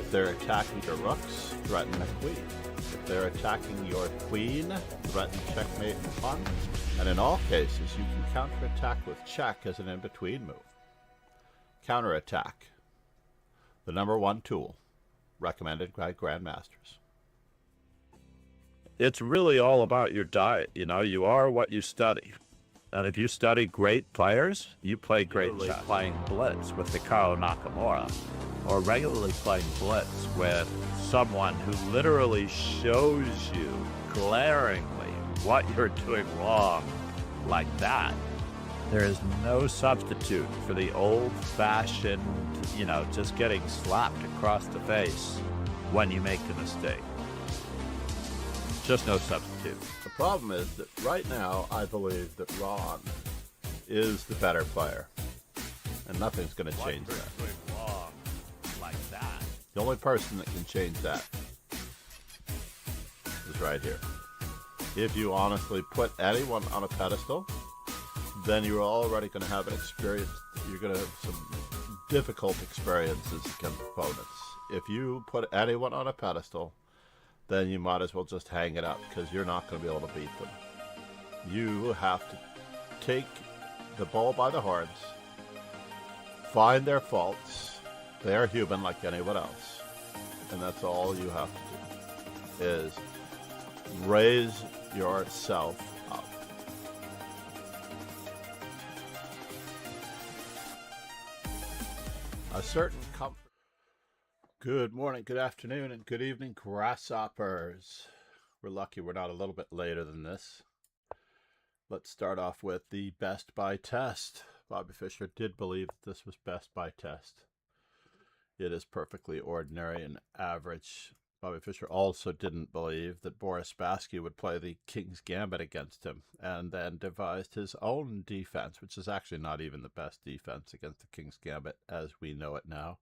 If they're attacking your rooks, threaten a queen. If they're attacking your queen, threaten checkmate and pawn. And in all cases, you can counterattack with check as an in-between move. Counterattack, the #1 tool, recommended by grandmasters. It's really all about your diet. You know, you are what you study. And if you study great players, you play great chess. Playing Blitz with Hikaru Nakamura, or regularly playing Blitz with someone who literally shows you glaringly what you're doing wrong, like that. There is no substitute for the old-fashioned, just getting slapped across the face when you make the mistake. Just no substitute. The problem is that right now, I believe that Ron is the better player. And nothing's going to change that. Wrong like that. The only person that can change that is right here. If you honestly put anyone on a pedestal, then you're already going to have an experience. You're going to have some difficult experiences against opponents. If you put anyone on a pedestal, then you might as well just hang it up, because you're not going to be able to beat them. You have to take the bull by the horns, find their faults. They are human like anyone else. And that's all you have to do, is raise yourself up. A certain comfort. Good morning, good afternoon, and good evening, grasshoppers. We're lucky we're not a little bit later than this. Let's start off with the best by test. Bobby Fischer did believe that this was best by test. It is perfectly ordinary and average. Bobby Fischer also didn't believe that Boris Spassky would play the King's Gambit against him, and then devised his own defense, which is actually not even the best defense against the King's Gambit as we know it now.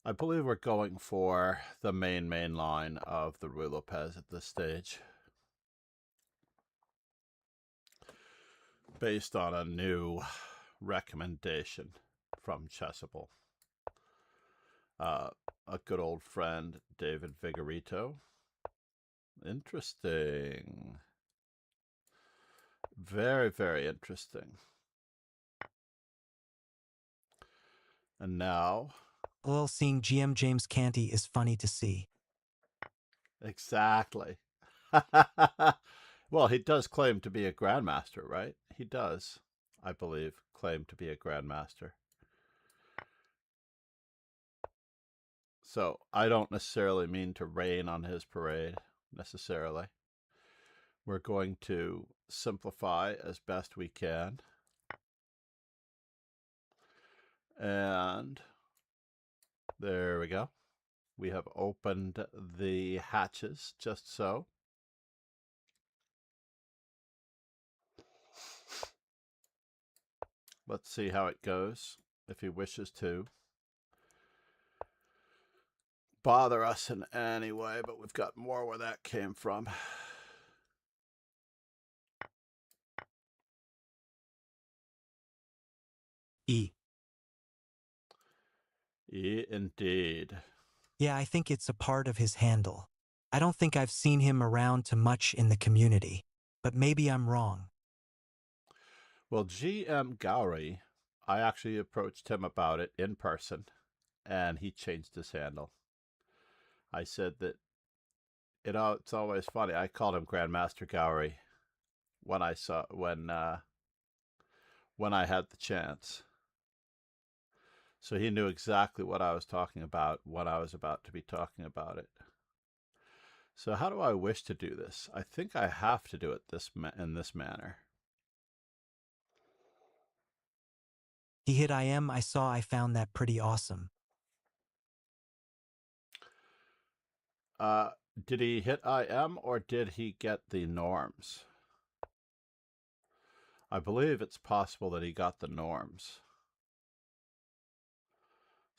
I believe we're going for the main line of the Ruy Lopez at this stage, based on a new recommendation from Chessable. A good old friend, David Vigorito. Interesting. Very, very interesting. And now... Well, seeing GM James Canty is funny to see. Exactly. Well, he does claim to be a grandmaster, right? He does, I believe, claim to be a grandmaster. So I don't necessarily mean to rain on his parade, necessarily. We're going to simplify as best we can. And there we go. We have opened the hatches just so. Let's see how it goes, if he wishes to bother us in any way, but we've got more where that came from. E. E indeed. Yeah, I think it's a part of his handle. I don't think I've seen him around too much in the community, but maybe I'm wrong. Well, GM Gowrie, I actually approached him about it in person, and he changed his handle. I said that, it's always funny. I called him Grandmaster Gowrie when I had the chance. So he knew exactly what I was talking about when I was about to be talking about it. So how do I wish to do this? I think I have to do it in this manner. He hit I found that pretty awesome. Did he hit IM or did he get the norms? I believe it's possible that he got the norms.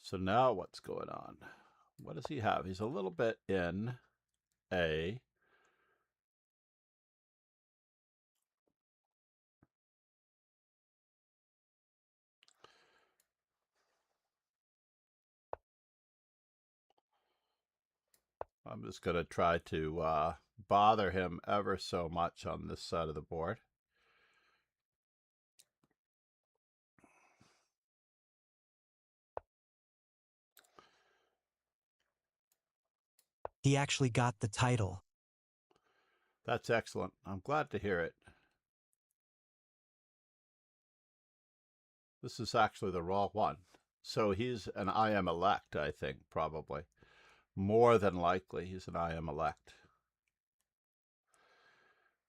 So now what's going on? What does he have? He's a little bit in A. I'm just going to try to bother him ever so much on this side of the board. He actually got the title. That's excellent. I'm glad to hear it. This is actually the wrong one. So he's an I am elect, I think, probably. More than likely, he's an I am elect.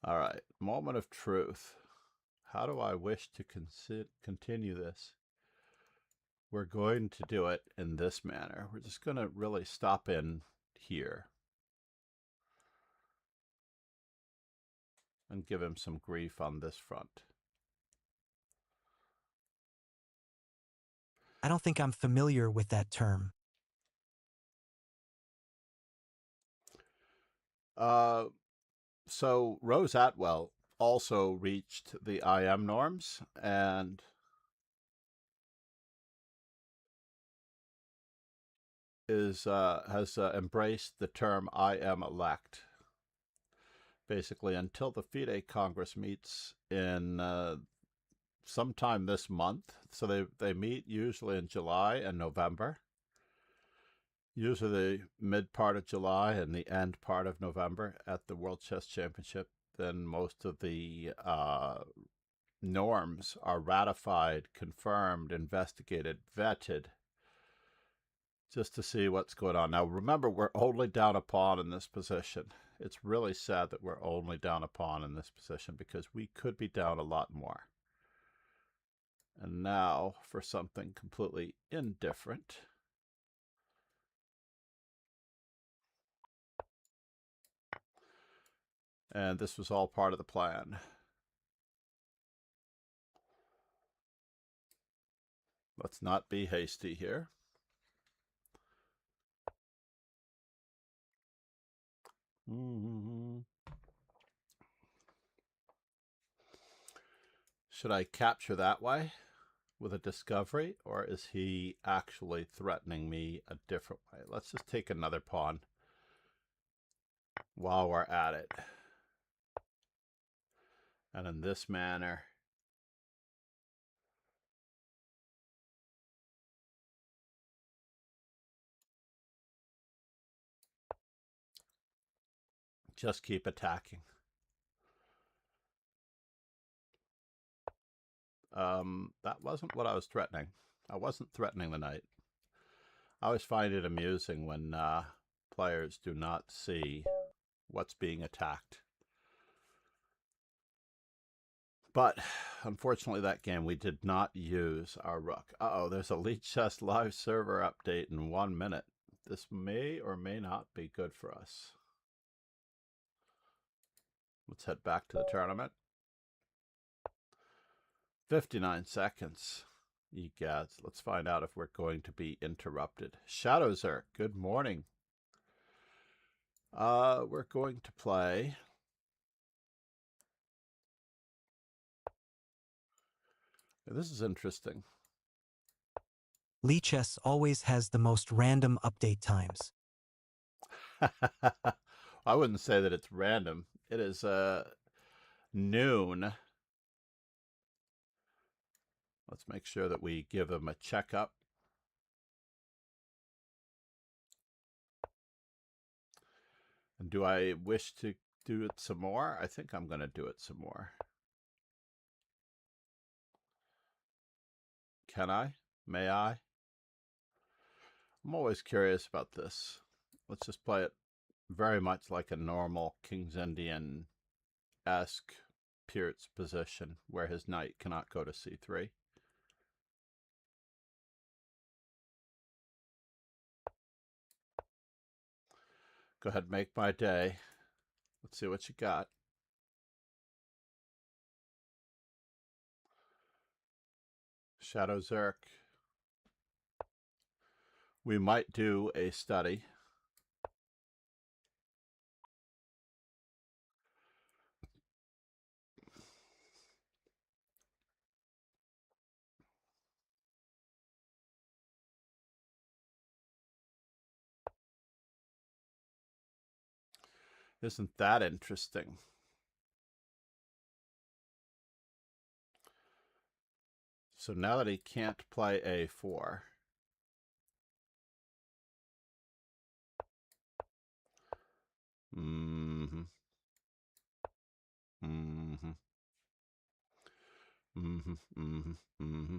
All right, moment of truth. How do I wish to continue this? We're going to do it in this manner. We're just going to really stop in here and give him some grief on this front. I don't think I'm familiar with that term. So Rose Atwell also reached the IM norms and has embraced the term I am elect. Basically, until the FIDE Congress meets in sometime this month. So they meet usually in July and November. Usually the mid part of July and the end part of November at the World Chess Championship. Then most of the norms are ratified, confirmed, investigated, vetted, just to see what's going on. Now, remember, we're only down a pawn in this position. It's really sad that we're only down a pawn in this position because we could be down a lot more. And now for something completely indifferent. And this was all part of the plan. Let's not be hasty here. Should I capture that way with a discovery, or is he actually threatening me a different way? Let's just take another pawn while we're at it. And in this manner, just keep attacking. That wasn't what I was threatening. I wasn't threatening the knight. I always find it amusing when players do not see what's being attacked. But unfortunately, that game we did not use our rook. Uh-oh, there's a Lead Chess live server update in 1 minute. This may or may not be good for us. Let's head back to the tournament. 59 seconds. Egads. Let's find out if we're going to be interrupted. Shadowzerk, good morning. We're going to play. This is interesting. Lichess always has the most random update times. I wouldn't say that it's random. It is noon. Let's make sure that we give him a checkup. And do I wish to do it some more? I think I'm going to do it some more. Can I? May I? I'm always curious about this. Let's just play it very much like a normal King's Indian-esque Peert's position where his knight cannot go to c3. Go ahead and make my day. Let's see what you got. Shadowzerk. We might do a study. Isn't that interesting? So now that he can't play a4, mm-hmm, mm-hmm, mm-hmm, mm-hmm, mm-hmm.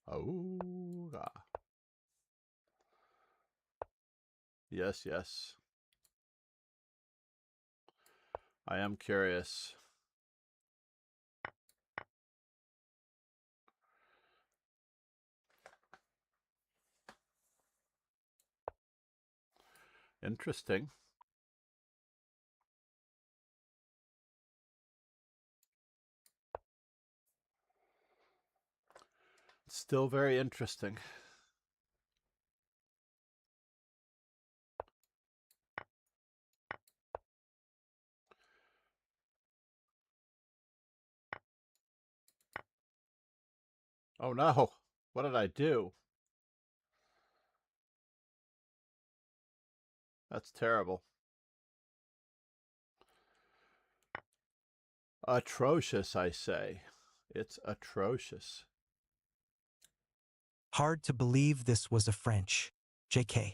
Oh, ah. Yes, yes. I am curious. Interesting. Still very interesting. Oh no, what did I do? That's terrible. Atrocious, I say. It's atrocious. Hard to believe this was a French. JK.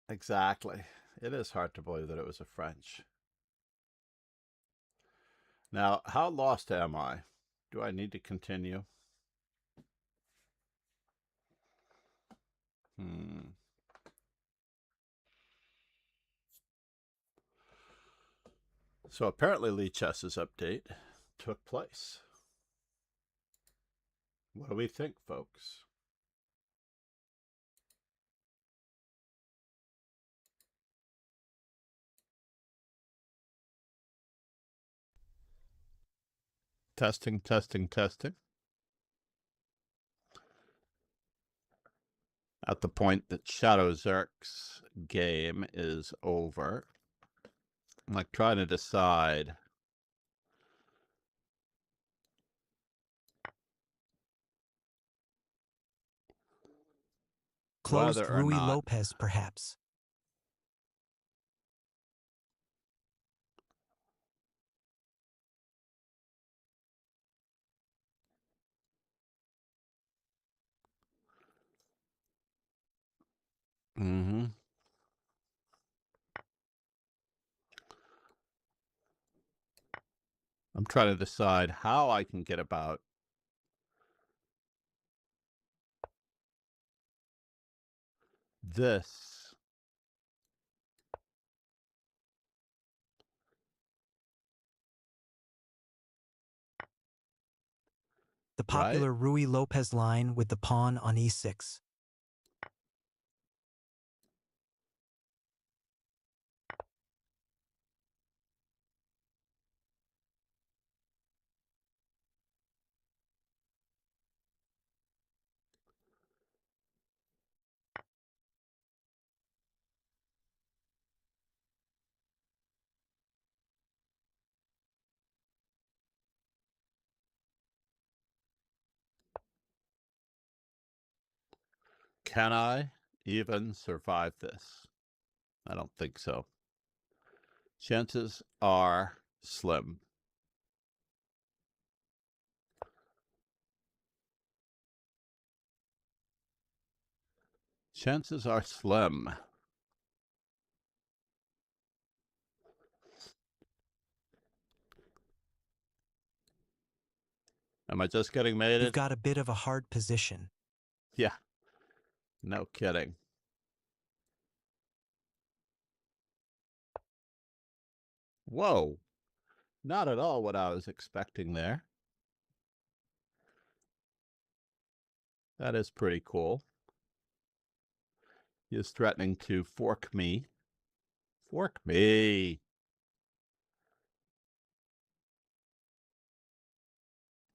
Exactly. It is hard to believe that it was a French. Now, how lost am I? Do I need to continue? So apparently Lichess's update took place. What do we think, folks? Testing, testing, testing. At the point that Shadow Zerk's game is over, I'm like trying to decide Closed whether or Rui not. Lopez, perhaps. Mm-hmm. I'm trying to decide how I can get about this. The Right? popular Rui Lopez line with the pawn on e6. Can I even survive this? I don't think so. Chances are slim. Chances are slim. Am I just getting You've mated? got a bit of a hard position. Yeah, no kidding. Whoa, not at all what I was expecting there. That is pretty cool. He is threatening to fork me. Fork me.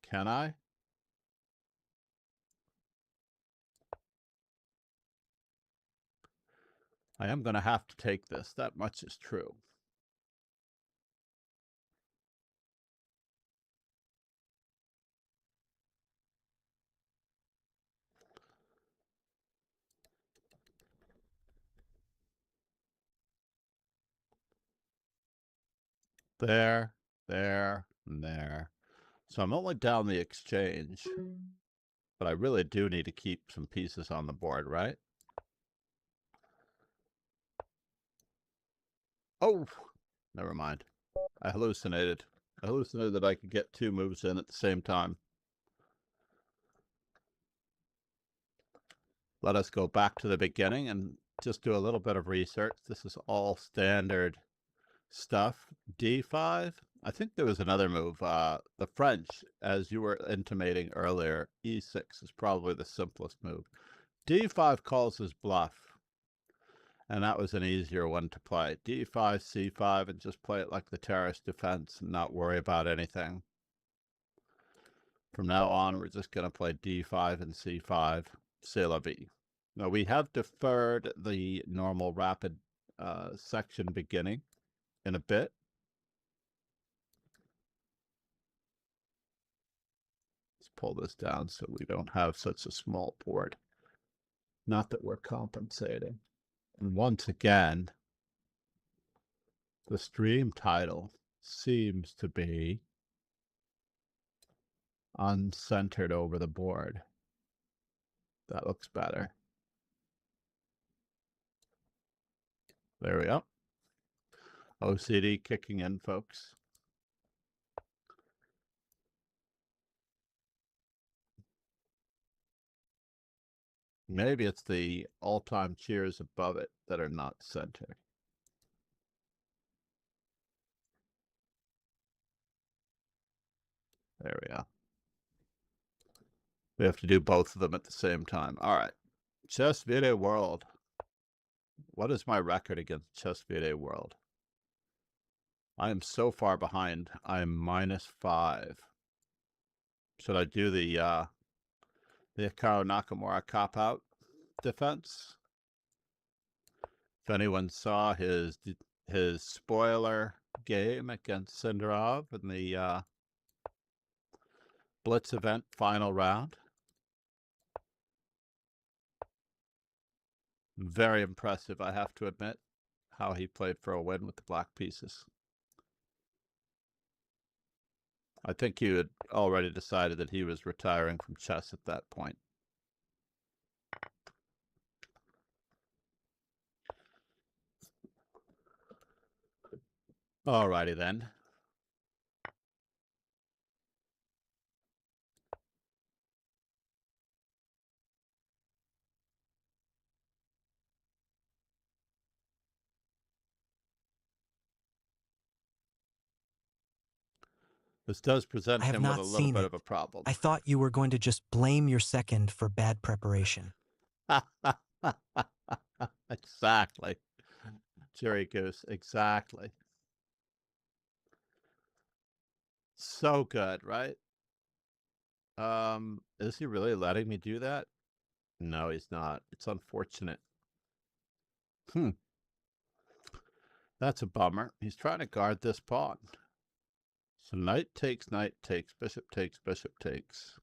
Can I? I am going to have to take this. That much is true. There, there, and there. So I'm only down the exchange, but I really do need to keep some pieces on the board, right? Oh, never mind. I hallucinated. I hallucinated that I could get two moves in at the same time. Let us go back to the beginning and just do a little bit of research. This is all standard stuff. D5. I think there was another move. The French, as you were intimating earlier, E6 is probably the simplest move. D5 calls his bluff, and that was an easier one to play. D5, C5, and just play it like the terrorist defense and not worry about anything. From now on, we're just going to play D5 and C5, c'est la vie. Now, we have deferred the normal rapid section beginning in a bit. Let's pull this down so we don't have such a small board. Not that we're compensating. And once again, the stream title seems to be uncentered over the board. That looks better. There we go. OCD kicking in, folks. Maybe it's the all-time cheers above it that are not centered. There we go. We have to do both of them at the same time. All right. Chess Video World. What is my record against Chess Video World? I am so far behind. I am -5. Should I do the Hikaru Nakamura cop-out defense? If anyone saw his spoiler game against Sindarov in the Blitz event final round, very impressive, I have to admit, how he played for a win with the black pieces. I think he had already decided that he was retiring from chess at that point. Alrighty then. This does present I have him with not a little seen bit it. of a problem. I thought you were going to just blame your second for bad preparation. Exactly. Jerry Goose, exactly. So good, right? Is he really letting me do that? No, he's not. It's unfortunate. That's a bummer. He's trying to guard this pawn. So knight takes, bishop takes, bishop takes.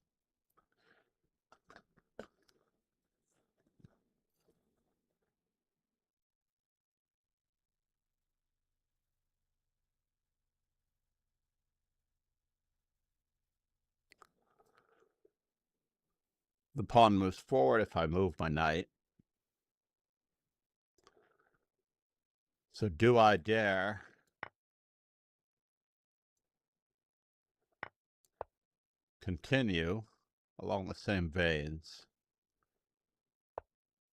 The pawn moves forward if I move my knight. So do I dare continue along the same veins?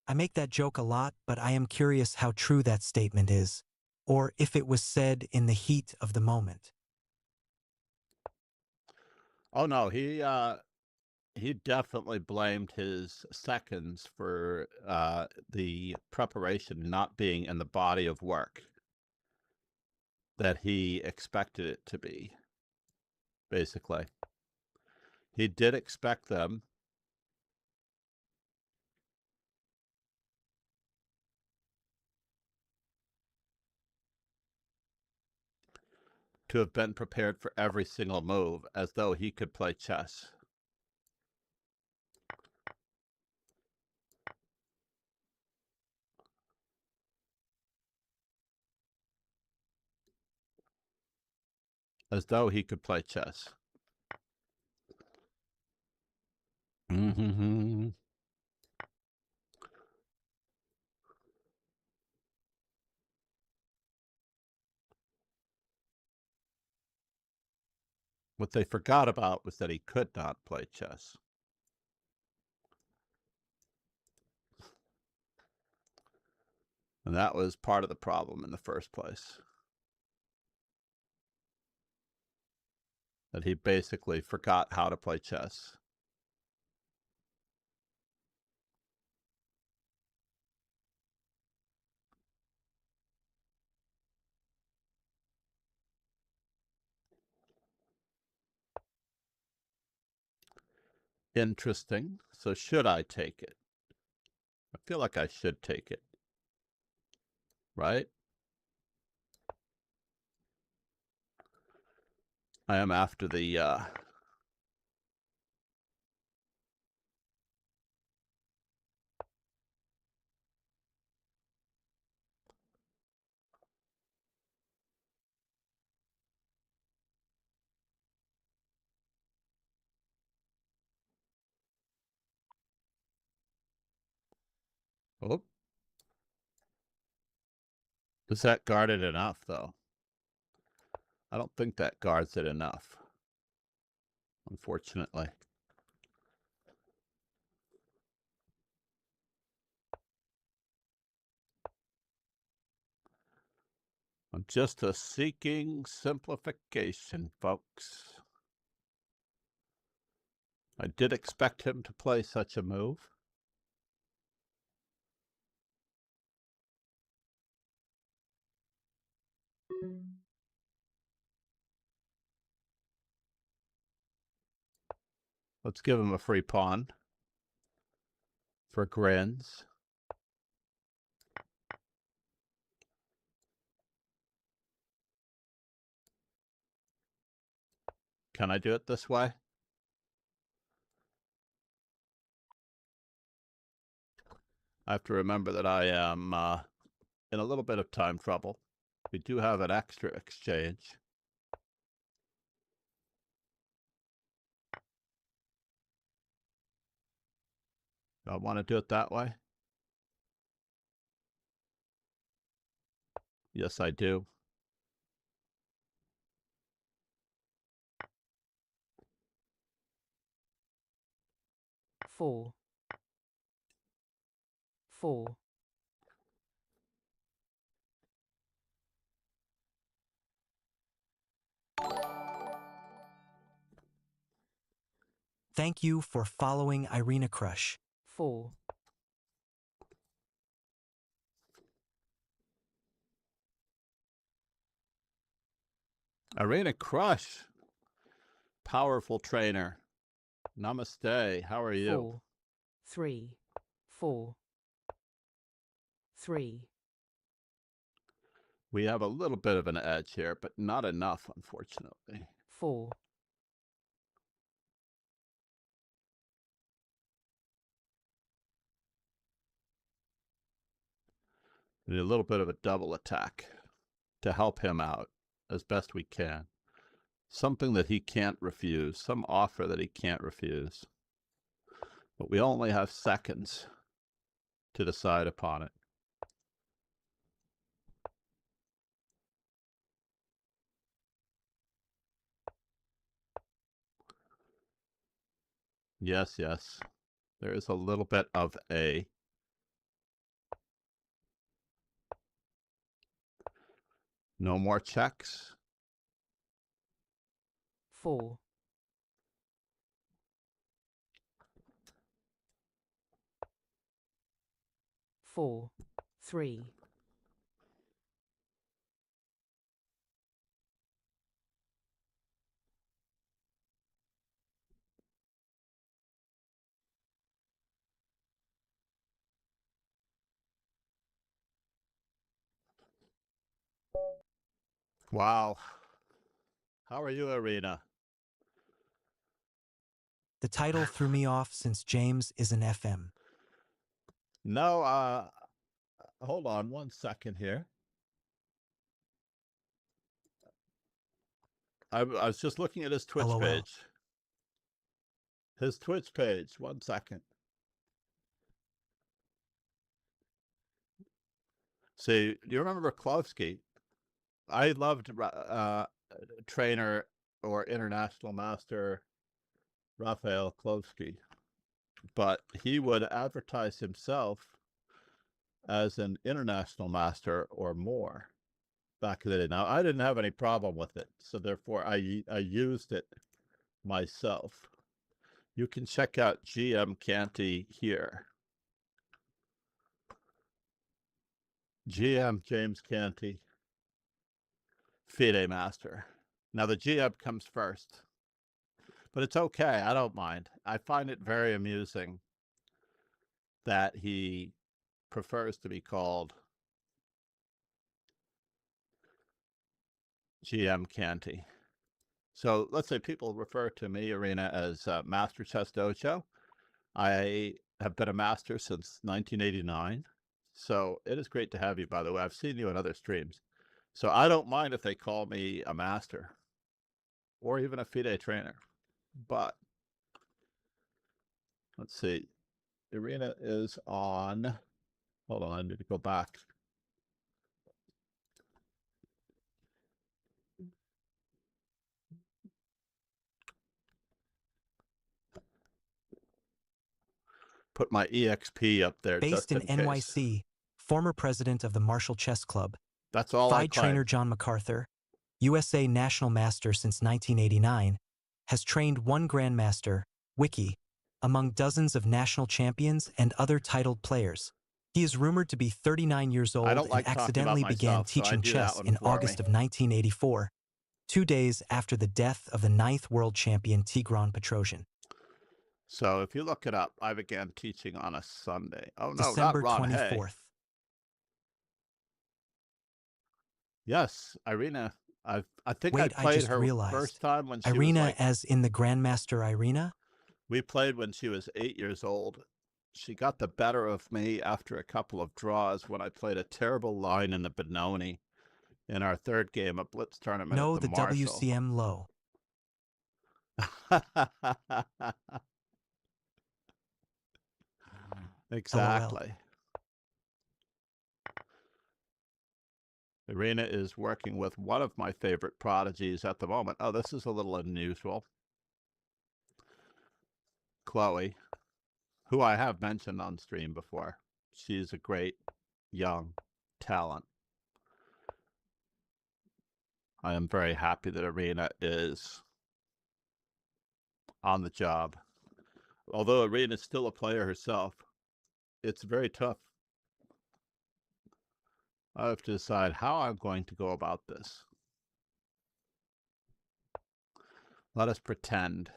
I make that joke a lot, but I am curious how true that statement is, or if it was said in the heat of the moment. Oh no, he definitely blamed his seconds for the preparation not being in the body of work that he expected it to be, basically. He did expect them to have been prepared for every single move as though he could play chess. as though he could play chess. Mm-hmm. What they forgot about was that he could not play chess. And that was part of the problem in the first place. That he basically forgot how to play chess. Interesting. So should I take it? I feel like I should take it. Right? I am after the oh. Does that guard it enough, though? I don't think that guards it enough, unfortunately. I'm just seeking simplification, folks. I did expect him to play such a move. Let's give him a free pawn for grins. Can I do it this way? I have to remember that I am in a little bit of time trouble. We do have an extra exchange. Do I want to do it that way? Yes, I do. Four. Four. Thank you for following Irina Crush. Four. Irina Crush. Powerful trainer. Namaste. How are you? 4 3 4 3. We have a little bit of an edge here, but not enough, unfortunately. 4 We need a little bit of a double attack to help him out as best we can. Something that he can't refuse, some offer that he can't refuse. But we only have seconds to decide upon it. Yes, yes. There is a little bit of a no more checks. 4 4 3. Wow. How are you, Irina? The title threw me off since James is an FM. No, hold on one second here. I was just looking at his Twitch LOL. page. His Twitch page. 1 second. See, do you remember Klovsky? I loved trainer or international master Raphael Klovsky, but he would advertise himself as an international master or more back in the day. Now, I didn't have any problem with it, so therefore I used it myself. You can check out GM Canty here. GM James Canty, FIDE Master. Now the GM comes first, but it's okay. I don't mind. I find it very amusing that he prefers to be called GM Canty. So let's say people refer to me, Arena, as Master Chess Dojo. I have been a master since 1989. So it is great to have you, by the way. I've seen you in other streams. So I don't mind if they call me a master or even a FIDE trainer. But let's see. Arena is on. Hold on, I need to go back. Put my EXP up there Based just in in case. NYC, former president of the Marshall Chess Club, That's all I FIDE claim. trainer John MacArthur, USA National Master since 1989, has trained one Grandmaster, Wiki, among dozens of national champions and other titled players. He is rumored to be 39 years old don't like and talking accidentally about began myself, so I teaching do that chess one in for August me. of 1984, 2 days after the death of the 9th world champion Tigran Petrosian. So if you look it up, I began teaching on a Sunday. Oh, no, December not Ron 24th. Hay. Yes, Irina. I think Wait, I I played just her realized. first time when she was Irina like... as in the Grandmaster Irina? We played when she was 8 years old. She got the better of me after a couple of draws when I played a terrible line in the Benoni in our third game, a blitz tournament No, at the the Marshall. WCM low. Exactly. Irina is working with one of my favorite prodigies at the moment. Oh, this is a little unusual. Chloe, who I have mentioned on stream before. She's a great young talent. I am very happy that Irina is on the job. Although Irina is still a player herself, it's very tough. I have to decide how I'm going to go about this. Let us pretend.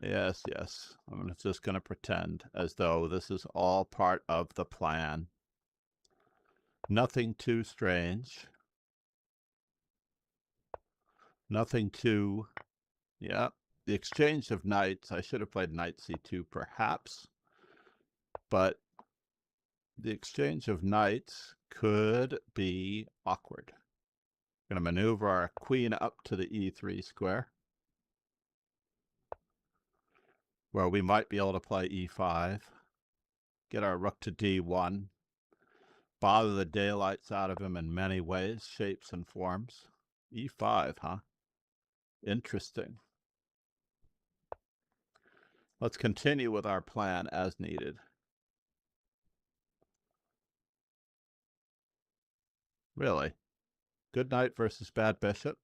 Yes, yes. I'm just going to pretend as though this is all part of the plan. Nothing too strange. Nothing too... Yeah. The exchange of knights. I should have played knight c2 perhaps. But the exchange of knights could be awkward. We're going to maneuver our queen up to the e3 square, where we might be able to play e5, get our rook to d1, bother the daylights out of him in many ways, shapes and forms. e5, huh? Interesting. Let's continue with our plan as needed. Really? Good knight versus bad bishop?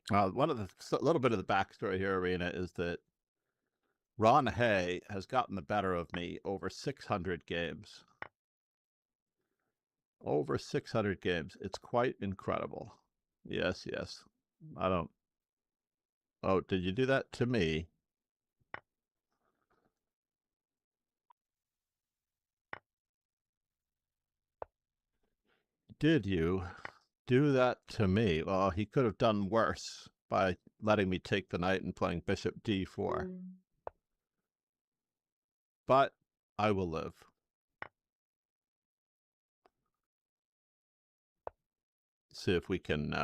One of the little bit of the backstory here, Arena, is that Ron Hay has gotten the better of me over 600 games. Over 600 games. It's quite incredible. Yes, yes. I don't... Oh, did you do that to me? Did you do that to me? Well, he could have done worse by letting me take the knight and playing bishop d4. But I will live. Let's see if we can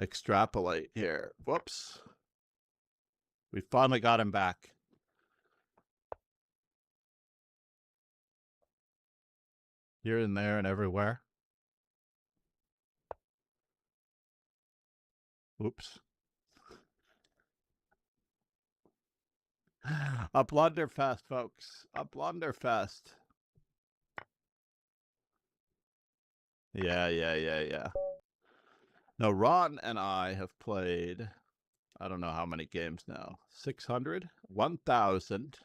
extrapolate here. Whoops. We finally got him back. Here and there and everywhere. Oops. A blunderfest, folks. A blunderfest. Yeah. No, Ron and I have played, I don't know how many games now. 600? 1,000.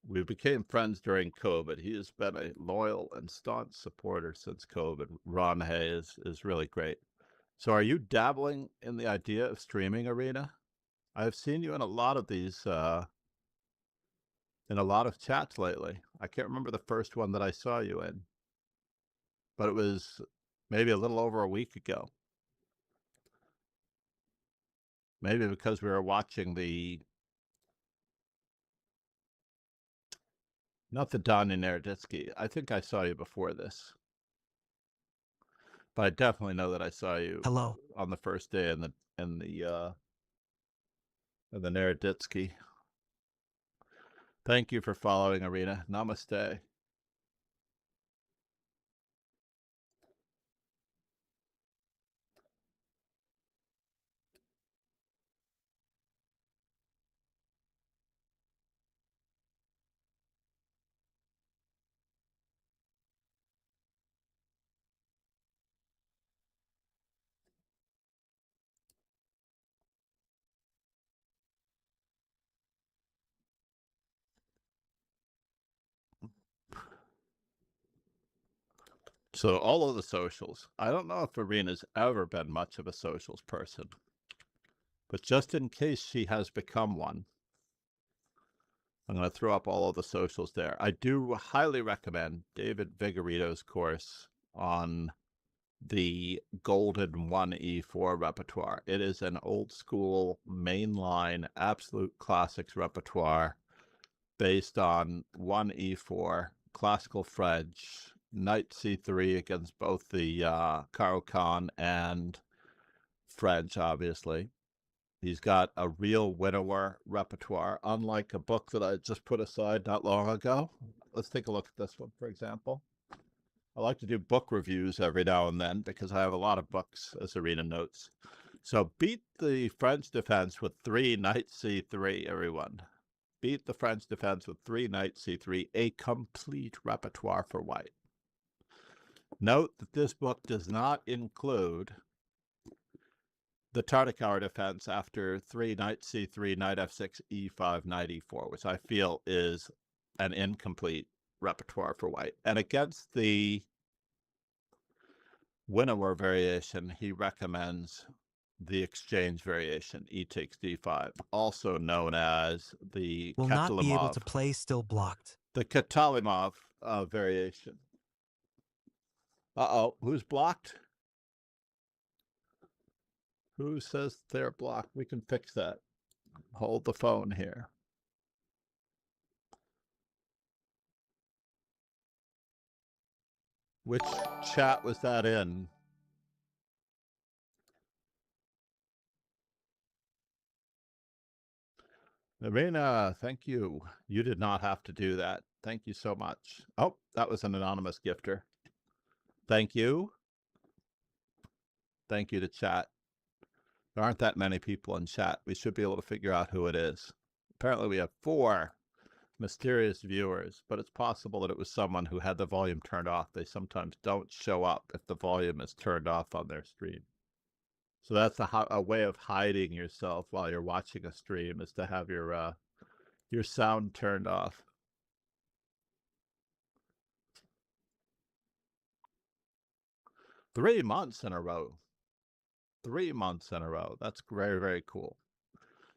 We became friends during COVID. He has been a loyal and staunch supporter since COVID. Ron Hayes is really great. So are you dabbling in the idea of streaming, Arena? I've seen you in a lot of these, in a lot of chats lately. I can't remember the first one that I saw you in, but it was maybe a little over a week ago. Maybe because we were watching not the Don Naroditsky. I think I saw you before this. But I definitely know that I saw you Hello. on the first day in the Naroditsky. Thank you for following, Arena. Namaste. So all of the socials. I don't know if Arena's ever been much of a socials person, but just in case she has become one, I'm going to throw up all of the socials there. I do highly recommend David Vigorito's course on the Golden 1E4 repertoire. It is an old school, mainline, absolute classics repertoire based on 1E4, classical French, knight c3 against both the Caro-Kann and French, obviously. He's got a real widower repertoire, unlike a book that I just put aside not long ago. Let's take a look at this one, for example. I like to do book reviews every now and then because I have a lot of books, as Arena notes. So beat the French defense with 3 knight c3, everyone. Beat the French defense with 3 knight c3, a complete repertoire for white. Note that this book does not include the Tartakower defense after 3 knight c3, knight f6, e5, knight e4, which I feel is an incomplete repertoire for white. And against the winnower variation, he recommends the exchange variation, e takes d5, also known as the Will not be able to play still blocked. The Katalimov variation. Uh-oh, who's blocked? Who says they're blocked? We can fix that. Hold the phone here. Which chat was that in? Marina, thank you. You did not have to do that. Thank you so much. Oh, that was an anonymous gifter. Thank you. Thank you to chat. There aren't that many people in chat. We should be able to figure out who it is. Apparently we have 4 mysterious viewers, but it's possible that it was someone who had the volume turned off. They sometimes don't show up if the volume is turned off on their stream. So that's a way of hiding yourself while you're watching a stream, is to have your sound turned off. Three months in a row. 3 months in a row. That's very, very cool.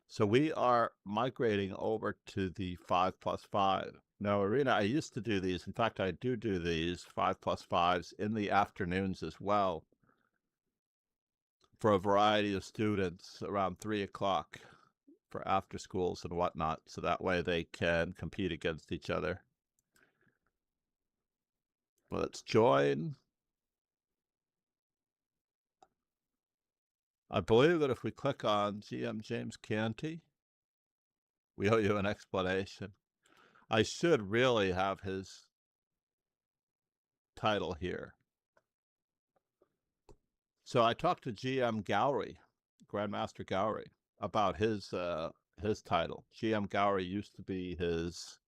So we are migrating over to the 5+5. Now, Arena, I used to do these. In fact, I do these 5+5s in the afternoons as well for a variety of students around 3 o'clock for after schools and whatnot. So that way they can compete against each other. Let's join. I believe that if we click on GM James Canty, we owe you an explanation. I should really have his title here. So I talked to GM Gowry, Grandmaster Gowry, about his title. GM Gowry used to be his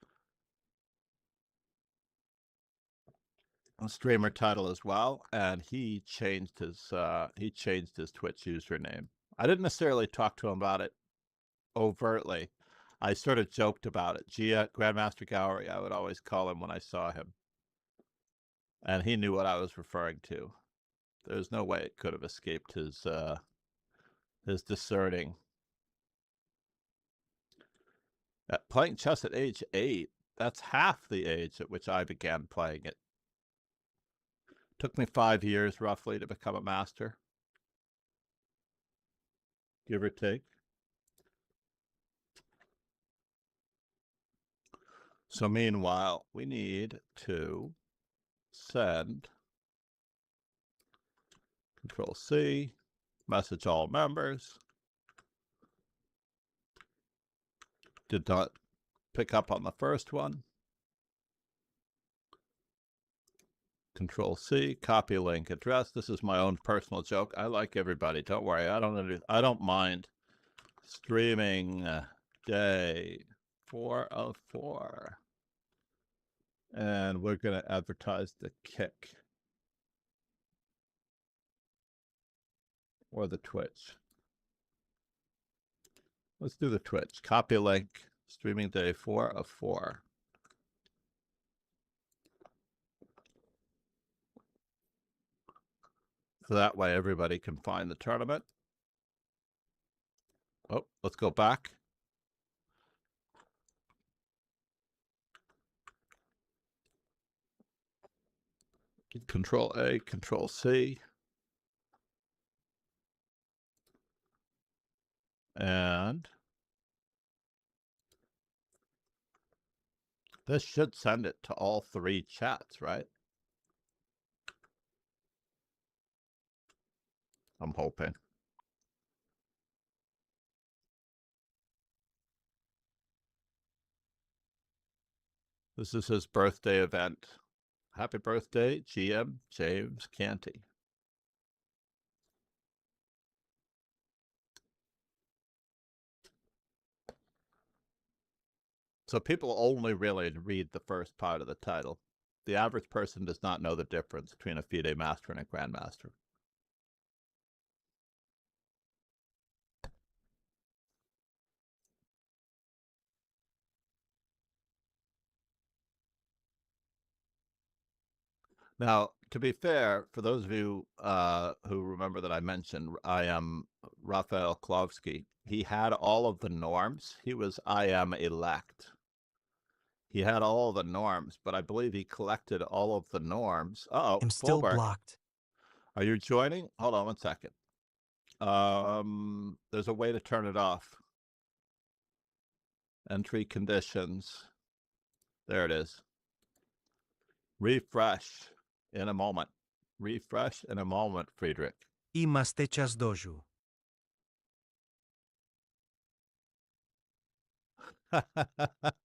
streamer title as well, and he changed his Twitch username. I didn't necessarily talk to him about it overtly. I sort of joked about it. Grandmaster Gowry, I would always call him when I saw him. And he knew what I was referring to. There's no way it could have escaped his discerning. Playing chess at age 8, that's half the age at which I began playing it. Took me 5 years roughly to become a master, give or take. So meanwhile, we need to send Control C, message all members. Did not pick up on the first one. Control C, copy link address. This is my own personal joke. I like everybody. Don't worry. I don't mind streaming day 404. And we're going to advertise the Kick or the Twitch. Let's do the Twitch. Copy link, streaming day 404. So that way everybody can find the tournament. Oh, let's go back. Control A, Control C. And this should send it to all 3 chats, right? I'm hoping. This is his birthday event. Happy birthday, GM James Canty. So people only really read the first part of the title. The average person does not know the difference between a FIDE master and a grandmaster. Now, to be fair, for those of you who remember that I mentioned, I am Raphael Klovsky. He had all of the norms. He was I am elect. He had all the norms, but I believe he collected all of the norms. Uh-oh, I'm still Fulberg. blocked. Are you joining? Hold on one second. There's a way to turn it off. Entry conditions. There it is. Refresh in a moment. Refresh in a moment, Friedrich. Είμαστε doju.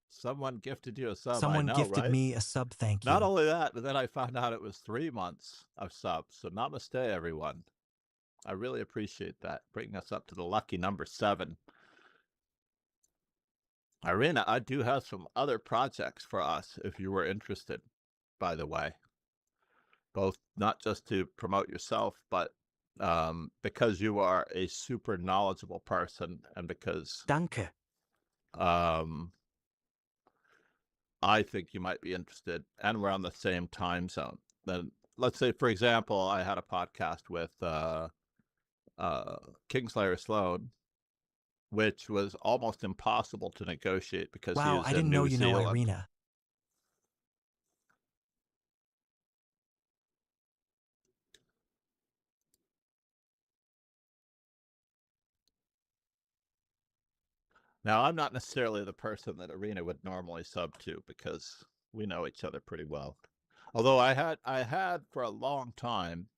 Someone gifted you a sub. Someone I know, gifted right? me a sub, thank you. Not only that, but then I found out it was 3 months of subs. So namaste, everyone. I really appreciate that. Bringing us up to the lucky number 7. Irina, I do have some other projects for us if you were interested, by the way. Both not just to promote yourself, but because you are a super knowledgeable person and because Danke. I think you might be interested, and we're on the same time zone. Then let's say, for example, I had a podcast with Kingslayer Sloan, which was almost impossible to negotiate because he Wow, is I in didn't New know you know Zealand. Irina. Now, I'm not necessarily the person that Irina would normally sub to because we know each other pretty well. Although I had for a long time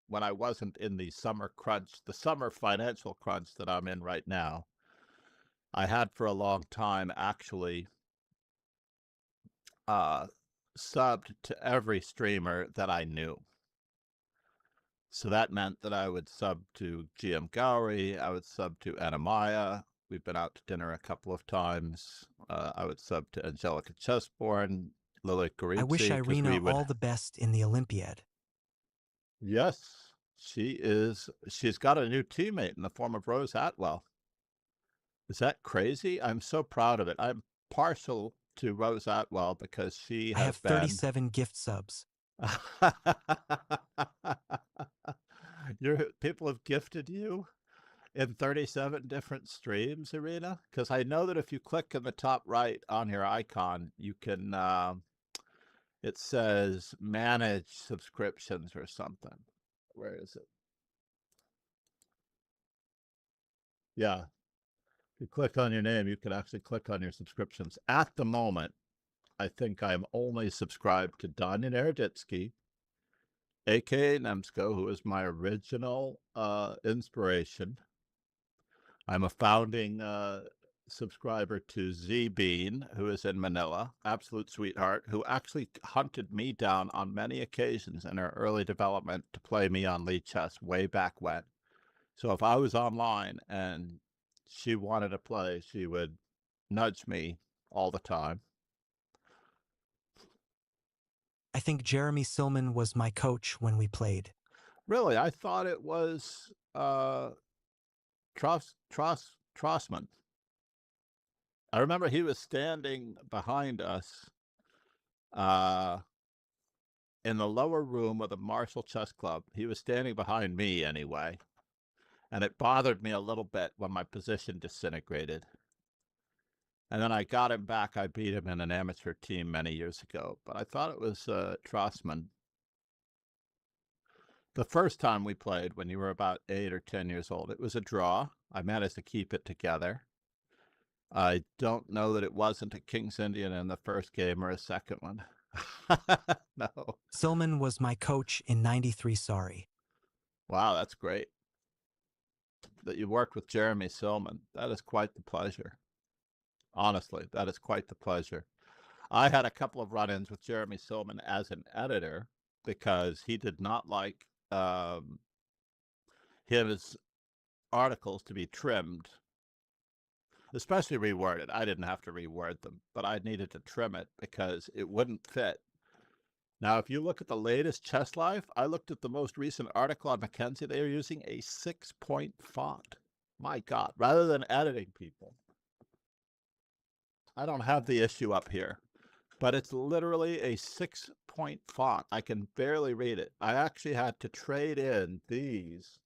when I wasn't in the summer crunch, the summer financial crunch that I'm in right now, I had for a long time actually subbed to every streamer that I knew. So that meant that I would sub to GM Gowrie, I would sub to Anamaya. We've been out to dinner a couple of times. I would sub to Angelica Chessborn, Lily I wish Carizzi, because Irina we would. all the best in the Olympiad. Yes, she is. She's got a new teammate in the form of Rose Atwell. Is that crazy? I'm so proud of it. I'm partial to Rose Atwell because she I have has been. 37 gift subs. Your people have gifted you in 37 different streams, Irina? Because I know that if you click in the top right on your icon, you can, it says manage subscriptions or something. Where is it? Yeah. If you click on your name, you can actually click on your subscriptions. At the moment, I think I'm only subscribed to Danya Naroditsky, aka Nemsko, who is my original inspiration. I'm a founding subscriber to Z Bean, who is in Manila, absolute sweetheart, who actually hunted me down on many occasions in her early development to play me on Lee Chess way back when. So if I was online and she wanted to play, she would nudge me all the time. I think Jeremy Silman was my coach when we played. Really, I thought it was Trossman. I remember he was standing behind us in the lower room of the Marshall Chess Club. He was standing behind me anyway, and it bothered me a little bit when my position disintegrated. And then I got him back. I beat him in an amateur team many years ago, but I thought it was Trossman. The first time we played, when you were about 8 or 10 years old, it was a draw. I managed to keep it together. I don't know that it wasn't a King's Indian in the first game or a second one. No. Silman was my coach in 93 sorry. Wow, that's great. That you worked with Jeremy Silman. That is quite the pleasure. Honestly, that is quite the pleasure. I had a couple of run-ins with Jeremy Silman as an editor because he did not like his articles to be trimmed, especially reworded. I didn't have to reword them, but I needed to trim it because it wouldn't fit. Now, if you look at the latest Chess Life, I looked at the most recent article on Mackenzie. They are using a 6-point font. My God, rather than editing people. I don't have the issue up here, but it's literally a 6-point font. I can barely read it. I actually had to trade in these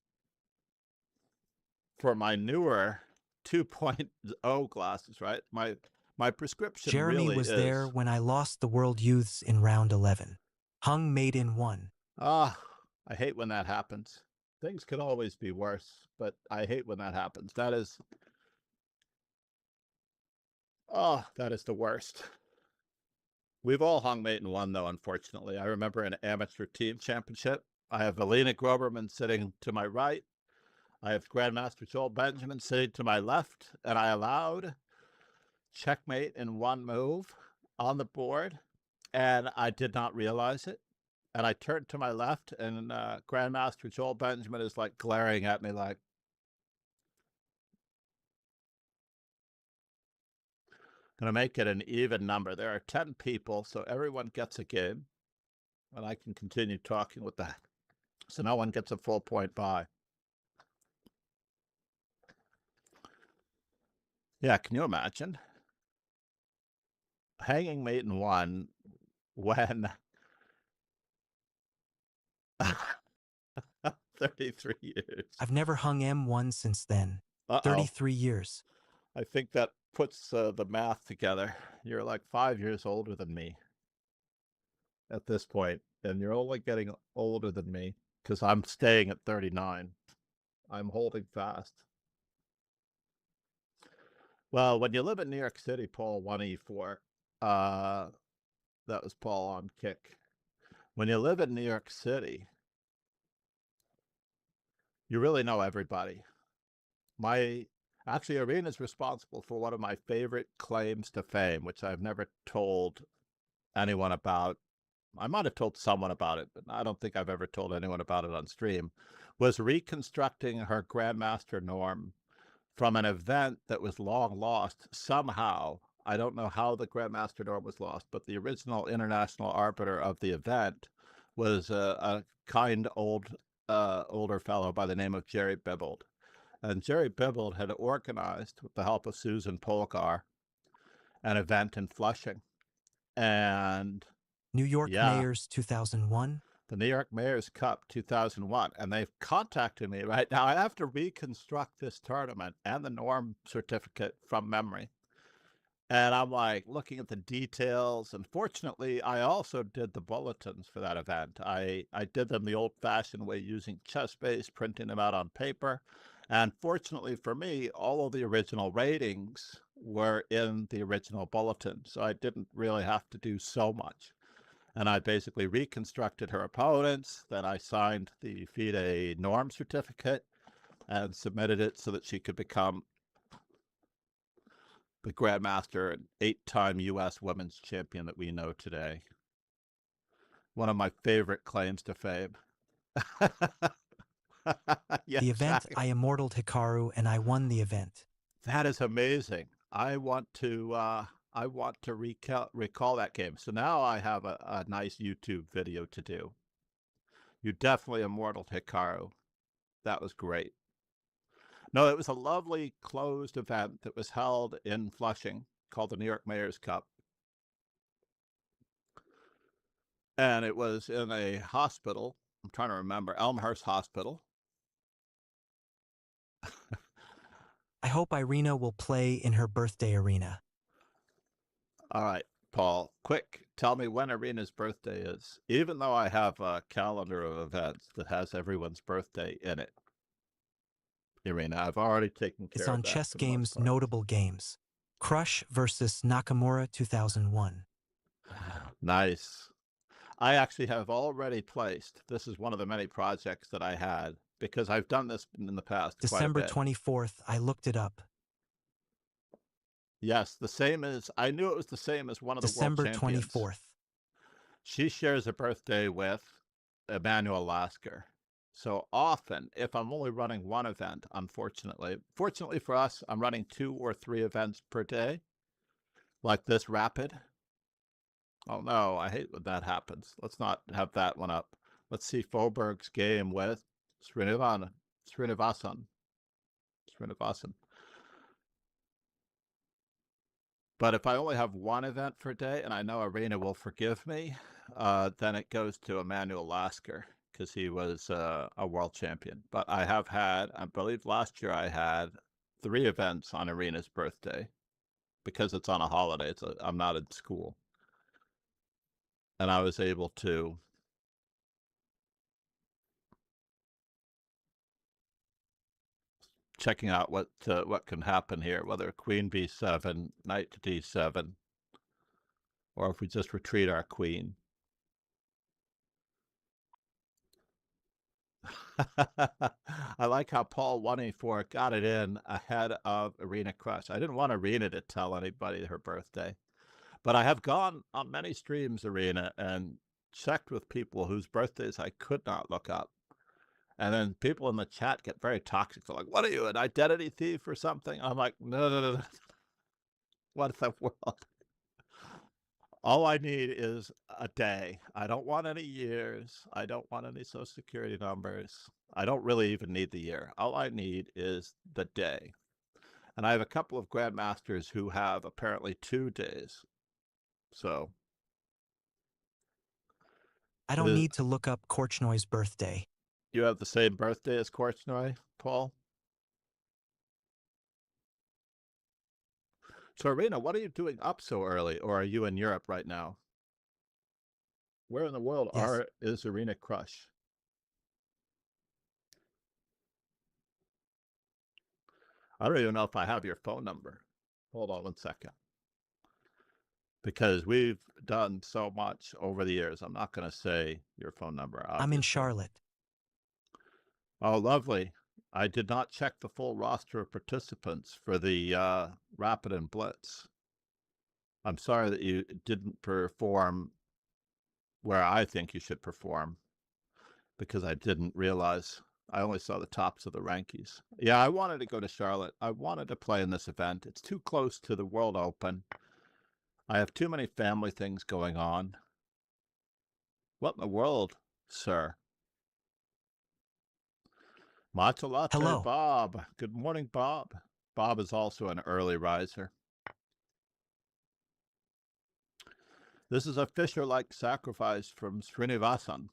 for my newer 2.0 glasses, right? My prescription Jeremy really was is. there when I lost the World Youths in round 11. Hung made in 1. I hate when that happens. Things could always be worse, but I hate when that happens. That is the worst. We've all hung mate in 1, though, unfortunately. I remember an amateur team championship. I have Alina Groberman sitting to my right. I have Grandmaster Joel Benjamin sitting to my left, and I allowed checkmate in 1 move on the board, and I did not realize it. And I turned to my left, and Grandmaster Joel Benjamin is like glaring at me like, going to make it an even number. There are 10 people, so everyone gets a game, and I can continue talking with that. So no one gets a full point buy. Yeah, can you imagine? Hanging mate in 1 when 33 years. I've never hung M1 since then. 33 years. I think that puts the math together. You're like 5 years older than me at this point, and you're only getting older than me because I'm staying at 39. I'm holding fast. Well, when you live in New York City, Paul 1E4, that was Paul on kick. When you live in New York City, You really know everybody. Actually, Arena's responsible for one of my favorite claims to fame, which I've never told anyone about. I might have told someone about it, but I don't think I've ever told anyone about it on stream, was reconstructing her Grandmaster norm from an event that was long lost somehow. I don't know how the Grandmaster norm was lost, but the original international arbiter of the event was a kind older fellow by the name of Jerry Bibbold. And Jerry Bibbold had organized, with the help of Susan Polgar, an event in Flushing. And New York yeah, Mayors 2001. the New York Mayors Cup 2001. And they've contacted me right now. I have to reconstruct this tournament and the norm certificate from memory. And I'm like looking at the details. And fortunately, I also did the bulletins for that event. I did them the old fashioned way using chess-base, printing them out on paper. And fortunately for me, all of the original ratings were in the original bulletin. So I didn't really have to do so much. And I basically reconstructed her opponents. Then I signed the FIDE norm certificate and submitted it so that she could become the Grandmaster and 8-time U.S. women's champion that we know today. One of my favorite claims to fame. Yeah, The event, exactly. I immortaled Hikaru and I won the event. That is amazing. I want to recall that game. So now I have a nice YouTube video to do. You definitely immortaled Hikaru. That was great. No, it was a lovely closed event that was held in Flushing called the New York Mayors Cup. And it was in a hospital. I'm trying to remember, Elmhurst Hospital. I hope Irina will play in her birthday arena. All right, Paul, quick, tell me when Irina's birthday is, even though I have a calendar of events that has everyone's birthday in it. Irina, I've already taken care It's of on that Chess for the most Games part. Notable Games. Crush versus Nakamura 2001. Nice. I actually have already placed, this is one of the many projects that I had, because I've done this in the past December quite a bit. 24th, I looked it up. Yes, the same as, I knew it was the same as one of the December world champions. 24th. She shares a birthday with Emmanuel Lasker. So often, if I'm only running one event, fortunately for us, I'm running 2 or 3 events per day, like this rapid. Oh no, I hate when that happens. Let's not have that one up. Let's see Faubourg's game with Srinivasan. But if I only have one event per day, and I know Arena will forgive me, then it goes to Emmanuel Lasker, because he was a world champion. But I have had, I believe last year I had 3 events on Arena's birthday, because it's on a holiday. I'm not in school. And I was able to checking out what can happen here, whether queen b7, knight to d7, or if we just retreat our queen. I like how Paul 184 got it in ahead of Arena Crush. I didn't want Arena to tell anybody her birthday, but I have gone on many streams, Arena, and checked with people whose birthdays I could not look up. And then people in the chat get very toxic. They're like, what are you, an identity thief or something? I'm like, no. What the world? All I need is a day. I don't want any years. I don't want any social security numbers. I don't really even need the year. All I need is the day. And I have a couple of grandmasters who have apparently 2 days. So I don't need to look up Korchnoy's birthday. you have the same birthday as Korchnoy, Paul? So Arena, what are you doing up so early, or are you in Europe right now? Where in the world is Arena Crush? I don't even know if I have your phone number. Hold on 1 second. Because we've done so much over the years. I'm not going to say your phone number, obviously. I'm in Charlotte. Oh, lovely. I did not check the full roster of participants for the Rapid and Blitz. I'm sorry that you didn't perform where I think you should perform, because I didn't realize. I only saw the tops of the rankings. Yeah, I wanted to go to Charlotte. I wanted to play in this event. It's too close to the World Open. I have too many family things going on. What in the world, sir? Matcha latte, Hello. Bob. Good morning, Bob. Bob is also an early riser. This is a Fisher-like sacrifice from Srinivasan.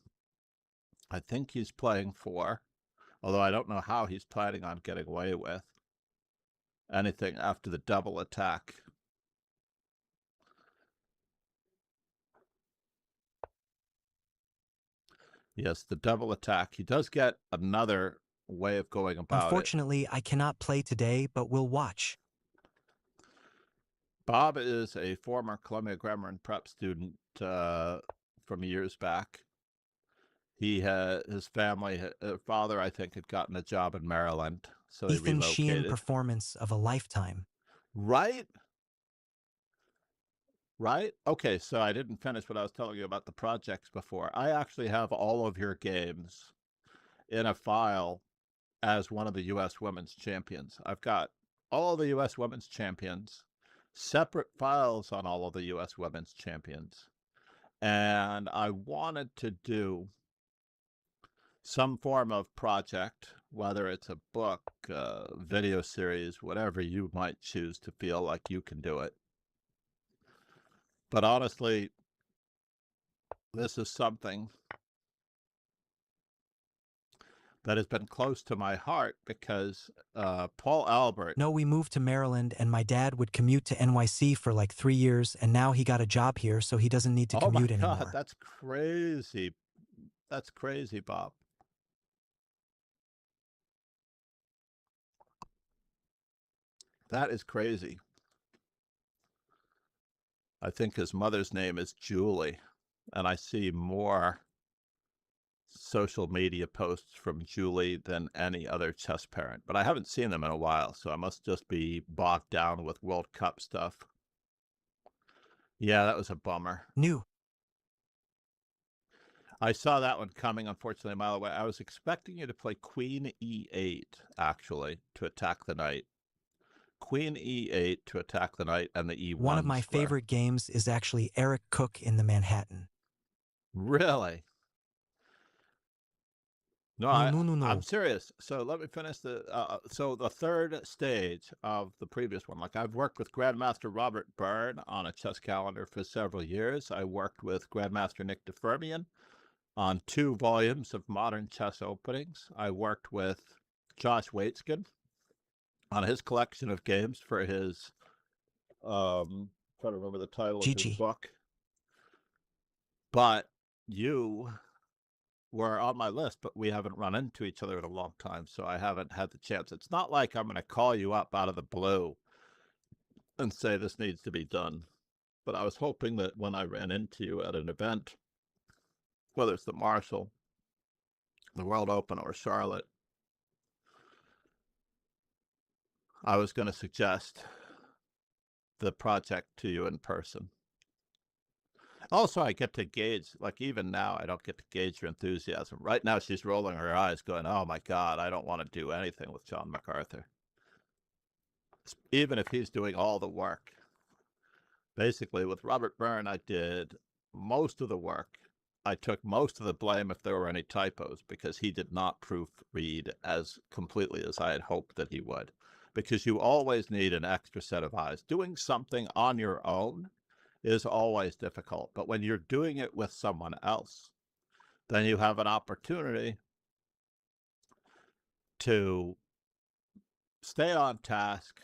I think he's playing 4, although I don't know how he's planning on getting away with anything after the double attack. Yes, the double attack. He does get another way of going about Unfortunately, I cannot play today, but will watch. Bob is a former Columbia Grammar and Prep student from years back. He had his family, father, I think, had gotten a job in Maryland, so they Ethan Sheehan relocated. performance of a lifetime. Right? Right? Okay, so I didn't finish what I was telling you about the projects before. I actually have all of your games in a file as one of the U.S. Women's Champions. I've got all the U.S. Women's Champions, separate files on all of the U.S. Women's Champions. And I wanted to do some form of project, whether it's a book, video series, whatever you might choose to feel like you can do it. But honestly, this is something that has been close to my heart because Paul Albert. No, we moved to Maryland and my dad would commute to NYC for like 3 years and now he got a job here so he doesn't need to commute anymore. Oh my God, anymore. that's crazy. That's crazy, Bob. That is crazy. I think his mother's name is Julie, and I see more social media posts from Julie than any other chess parent, but I haven't seen them in a while, so I must just be bogged down with World Cup stuff. Yeah, that was a bummer. New. I saw that one coming, unfortunately, a mile away. I was expecting you to play Queen E8, actually, to attack the knight. Queen E8 to attack the knight and the E1 One of my square. favorite games is actually Eric Cook in the Manhattan. Really? No, No. I'm serious. So let me finish so the third stage of the previous one. Like, I've worked with Grandmaster Robert Byrne on a chess calendar for several years. I worked with Grandmaster Nick DeFermian on 2 volumes of modern chess openings. I worked with Josh Waitzkin on his collection of games for his trying to remember the title of his book. But you were on my list, but we haven't run into each other in a long time, so I haven't had the chance. It's not like I'm going to call you up out of the blue and say this needs to be done. But I was hoping that when I ran into you at an event, whether it's the Marshall, the World Open, or Charlotte, I was going to suggest the project to you in person. Also, I get to gauge, like even now, I don't get to gauge your enthusiasm. Right now, she's rolling her eyes going, oh my God, I don't want to do anything with John MacArthur. Even if he's doing all the work. Basically, with Robert Byrne, I did most of the work. I took most of the blame if there were any typos, because he did not proofread as completely as I had hoped that he would. Because you always need an extra set of eyes. Doing something on your own is always difficult. But when you're doing it with someone else, then you have an opportunity to stay on task,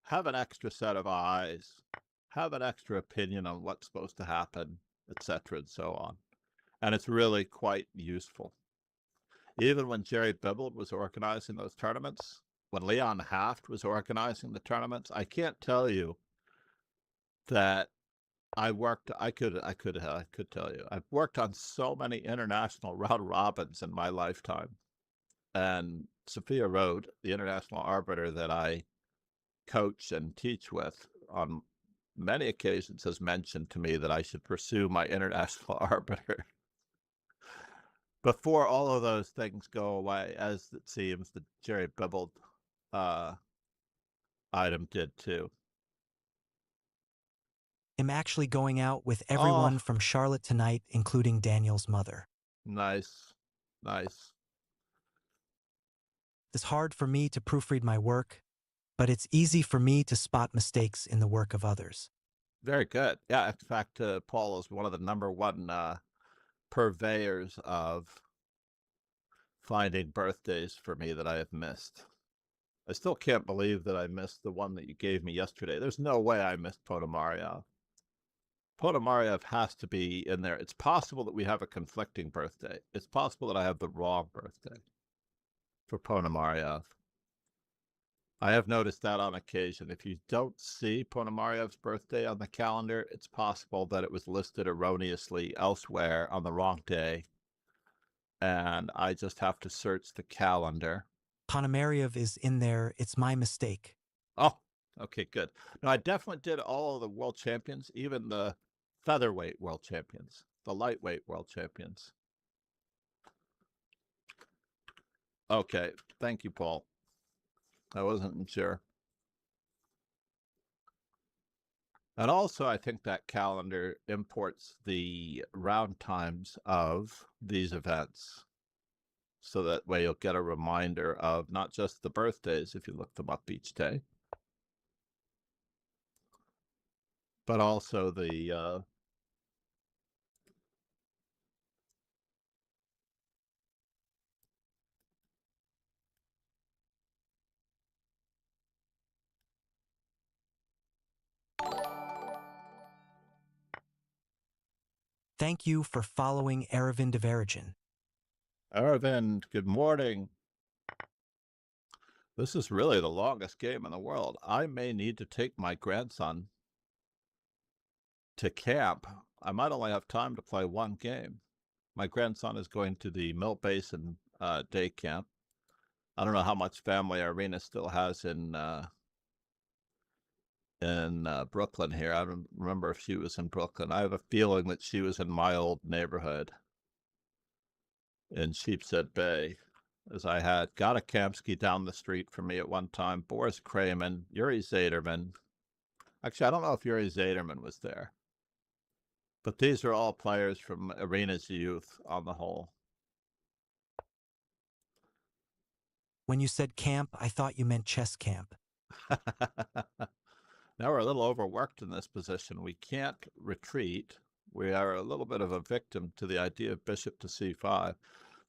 have an extra set of eyes, have an extra opinion on what's supposed to happen, etc., and so on. And it's really quite useful. Even when Jerry Bibble was organizing those tournaments, when Leon Haft was organizing the tournaments, I can't tell you that I could tell you, I've worked on so many international round robins in my lifetime. And Sophia Road, the international arbiter that I coach and teach with, on many occasions has mentioned to me that I should pursue my international arbiter before all of those things go away, as it seems the Jerry Bibbled item did too. I'm actually going out with Oh, everyone from Charlotte tonight, including Daniel's mother. nice, nice. It's hard for me to proofread my work, but it's easy for me to spot mistakes in the work of others. Very good. Yeah, in fact, Paul is one of the #1 purveyors of finding birthdays for me that I have missed. I still can't believe that I missed the one that you gave me yesterday. There's no way I missed Ponomarev. Ponomarev has to be in there. It's possible that we have a conflicting birthday. It's possible that I have the wrong birthday for Ponomarev. I have noticed that on occasion. If you don't see Ponomarev's birthday on the calendar, it's possible that it was listed erroneously elsewhere on the wrong day, and I just have to search the calendar. Ponomarev is in there. It's my mistake. Oh, okay, good. No, I definitely did all of the world champions, even the featherweight world champions, the lightweight world champions. Okay, thank you, Paul. I wasn't sure. And also, I think that calendar imports the round times of these events. So that way you'll get a reminder of not just the birthdays, if you look them up each day, but also the Thank you for following Aravind Devarajan. Aravind, good morning. This is really the longest game in the world. I may need to take my grandson to camp. I might only have time to play one game. My grandson is going to the Mill Basin day camp. I don't know how much family Irina still has in Brooklyn here. I don't remember if she was in Brooklyn. I have a feeling that she was in my old neighborhood in Sheepshead Bay, as I had Gata Kamsky down the street from me at one time, Boris Kramen, Yuri Zaderman. Actually, I don't know if Yuri Zaderman was there. But these are all players from Irina's youth on the whole. When you said camp, I thought you meant chess camp. Now we're a little overworked in this position. We can't retreat. We are a little bit of a victim to the idea of bishop to c5.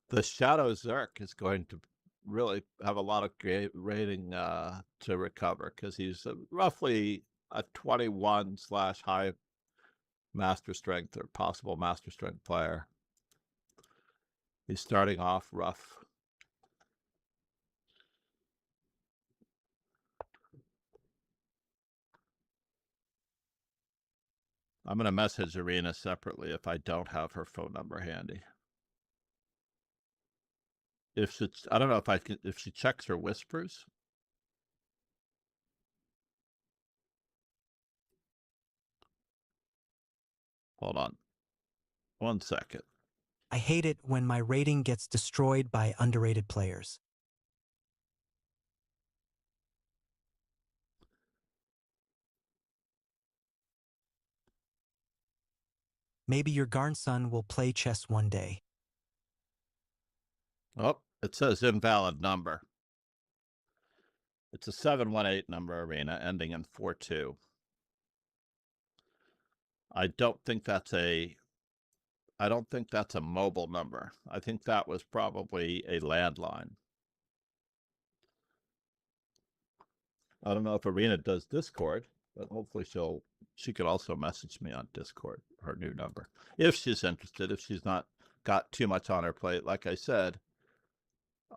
The shadow Zerk is going to really have a lot of rating to recover, because he's roughly a 21/high master strength or possible master strength player. He's starting off rough. I'm going to message Irina separately if I don't have her phone number handy. If she, I don't know if I can, if she checks her whispers. Hold on. 1 second. I hate it when my rating gets destroyed by underrated players. Maybe your grandson will play chess one day. Oh, it says invalid number. It's a 718 number, Irina, ending in 42. I don't think that's a mobile number. I think that was probably a landline. I don't know if Irina does Discord, but hopefully she could also message me on Discord, her new number, if she's interested, if she's not got too much on her plate. Like I said,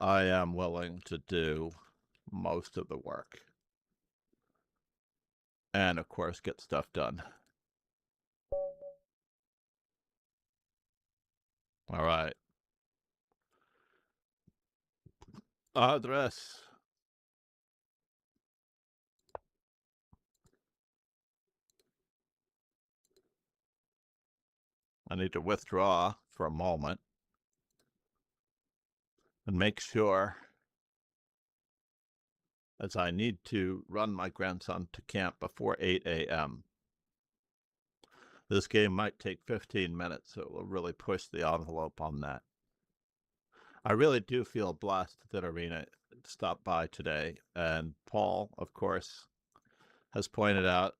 I am willing to do most of the work. And of course, get stuff done. All right. Address. I need to withdraw for a moment and make sure, as I need to run my grandson to camp before 8 a.m. This game might take 15 minutes, so it will really push the envelope on that. I really do feel blessed that Arena stopped by today, and Paul, of course, has pointed out,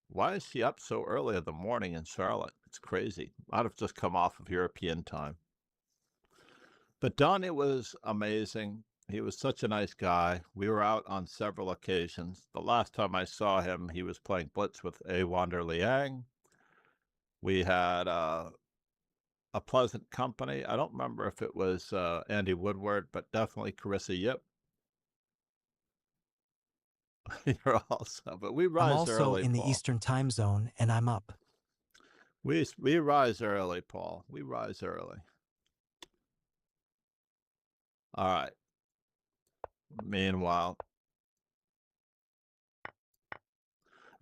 why is she up so early in the morning in Charlotte? It's crazy. I'd have just come off of European time. But Donnie was amazing. He was such a nice guy. We were out on several occasions. The last time I saw him, he was playing Blitz with A. Wander Liang. We had a pleasant company. I don't remember if it was Andy Woodward, but definitely Carissa Yip. You're also, but we rise I'm also early, in the Paul. Eastern time zone, and I'm up. We rise early, Paul. We rise early. All right. Meanwhile,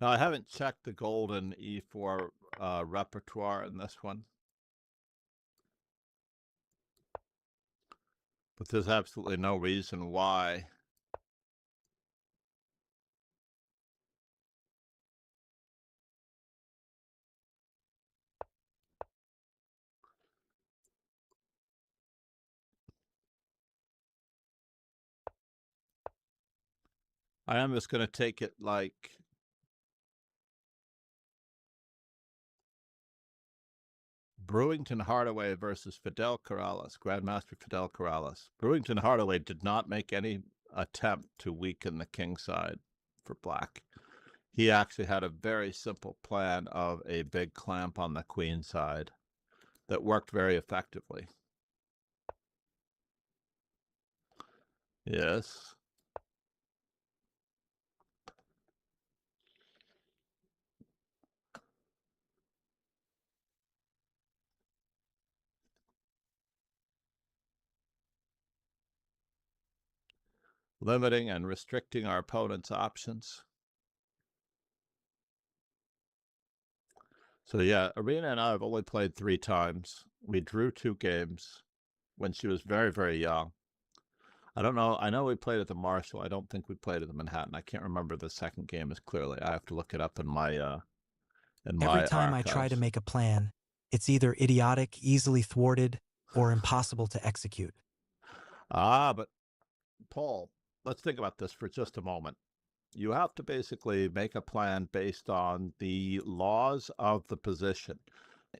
now I haven't checked the golden E4 repertoire in this one, but there's absolutely no reason why I am just going to take it like Brewington Hardaway versus Fidel Corrales, Grandmaster Fidel Corrales. Brewington Hardaway did not make any attempt to weaken the king side for black. He actually had a very simple plan of a big clamp on the queen side that worked very effectively. Yes. Limiting and restricting our opponent's options. So yeah, Arena and I have only played 3 times. We drew 2 games when she was very, very young. I don't know. I know we played at the Marshall. I don't think we played at the Manhattan. I can't remember the second game as clearly. I have to look it up in my Every time I archives. try to make a plan, it's either idiotic, easily thwarted, or impossible to execute. But Paul, let's think about this for just a moment. You have to basically make a plan based on the laws of the position.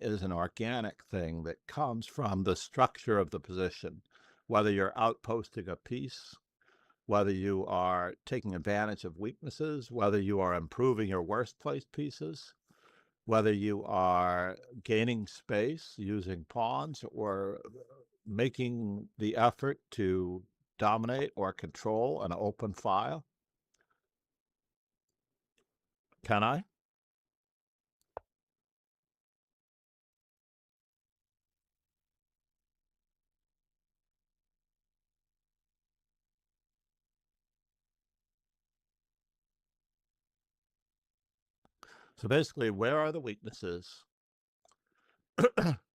It is an organic thing that comes from the structure of the position, whether you're outposting a piece, whether you are taking advantage of weaknesses, whether you are improving your worst placed pieces, whether you are gaining space using pawns or making the effort to dominate or control an open file. Can I? So basically, where are the weaknesses?